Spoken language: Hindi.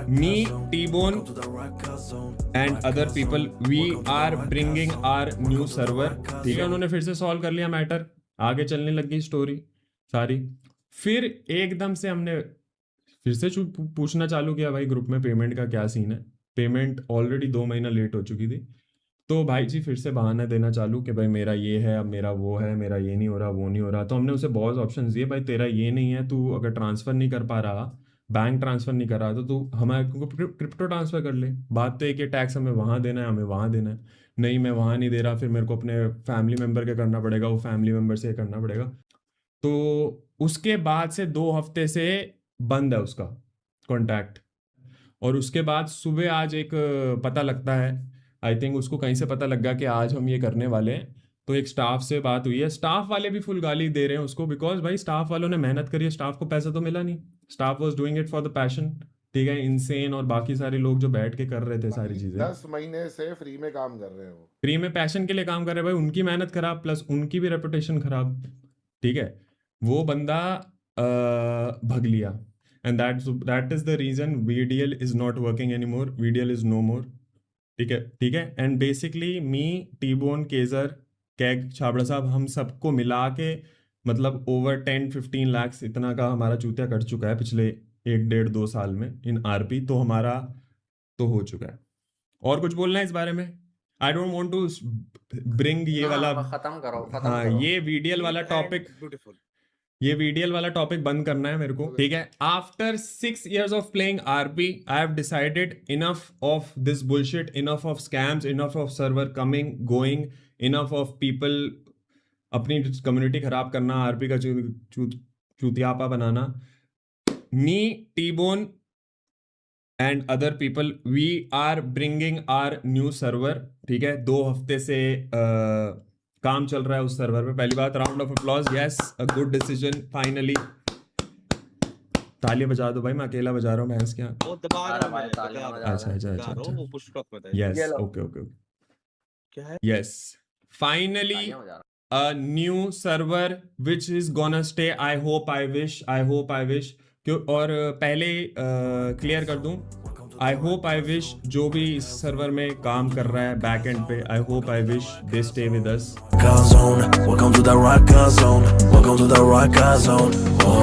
Me, T-Bone and other people, we are bringing our new server. ठीक है, उन्होंने फिर से सॉल्व कर लिया मैटर, आगे चलने लग गई स्टोरी सारी। फिर एकदम से हमने फिर से पूछना चालू किया, भाई ग्रुप में पेमेंट का क्या सीन है। पेमेंट ऑलरेडी 2 महीना लेट हो चुकी थी। तो भाई जी फिर से बहाना देना चालू कि भाई मेरा ये है, अब मेरा वो है, मेरा ये नहीं हो रहा, वो नहीं हो रहा। तो हमने उसे बहुत ऑप्शन दिए, भाई तेरा ये नहीं है, तू अगर ट्रांसफ़र नहीं कर पा रहा, बैंक ट्रांसफ़र नहीं कर रहा, तो तू हमारे को क्रिप्टो ट्रांसफ़र कर ले। बात तो एक ही, टैक्स हमें वहाँ देना है, हमें वहाँ देना है। नहीं मैं वहाँ नहीं दे रहा, फिर मेरे को अपने फैमिली मेम्बर के करना पड़ेगा, वो फैमिली मेम्बर से करना पड़ेगा। तो उसके बाद से 2 हफ्ते से बंद है उसका कॉन्टैक्ट। और उसके बाद सुबह आज एक पता लगता है, आई थिंक उसको कहीं से पता लग गया कि आज हम ये करने वाले हैं। तो एक स्टाफ से बात हुई है, स्टाफ वाले भी फुल गाली दे रहे हैं उसको, बिकॉज भाई स्टाफ वालों ने मेहनत करी है, स्टाफ को पैसा तो मिला नहीं। Staff was doing it for the passion. ठीक है, इनसेन और बाकी सारे लोग जो बैठ के कर रहे थे सारी चीज़ें, 10 महीने से फ्री में काम कर रहे हैं वो, फ्री में पैशन के लिए काम कर रहे हैं। भाई उनकी मेहनत खराब, प्लस उनकी भी रेपुटेशन खराब। ठीक है, वो बंदा भग लिया। And that is the reason VDL is not working anymore, VDL is no more. ठीक है, ठीक है। एंड बेसिकली मी, टी-बोन, केजर, कैग, छाबड़ा साहब, हम सबको मिला के मतलब ओवर 10-15 लाख इतना का हमारा चूतिया कट चुका है पिछले 1-1.5-2 साल में इन RP। तो हमारा तो हो चुका है। और कुछ बोलना है इस बारे में? I don't want to bring ये वाला, खत्म करो हाँ ये VDL वाला टॉपिक, ब्यूटीफुल। ये VDL वाला टॉपिक बंद करना है मेरे को। ठीक है, after 6 years of playing RP I have decided enough of this bullshit, enough of scams, enough of server coming going, enough of people अपनी कम्युनिटी खराब करना, RP का चूतियापा बनाना। Me, T-Bone and other people, we are bringing are new server. ठीक है, 2 हफ्ते से काम चल रहा है उस सर्वर पे। पहली बात, round of applause, yes a good decision finally. तालियां बजा दो भाई, मैं अकेला बजा रहा हूँ भैंस के यहाँ। वो दबा रहा भाई, है, तालियां बजा अच्छा अच्छा अच्छा बता रहा हूँ, अच्छा, वो पुश बटन में था। यस ये लो। ओके ओके ओके, क्या है? यस फाइनली तालियां बजा रहा a new server which is gonna stay. I hope, I wish क्यों। और पहले क्लियर कर दूं, आई होप आई विश जो भी इस सर्वर में काम कर रहा है बैक एंड पे, I hope I wish they stay with us. Welcome to the rock zone. Welcome to the rock zone.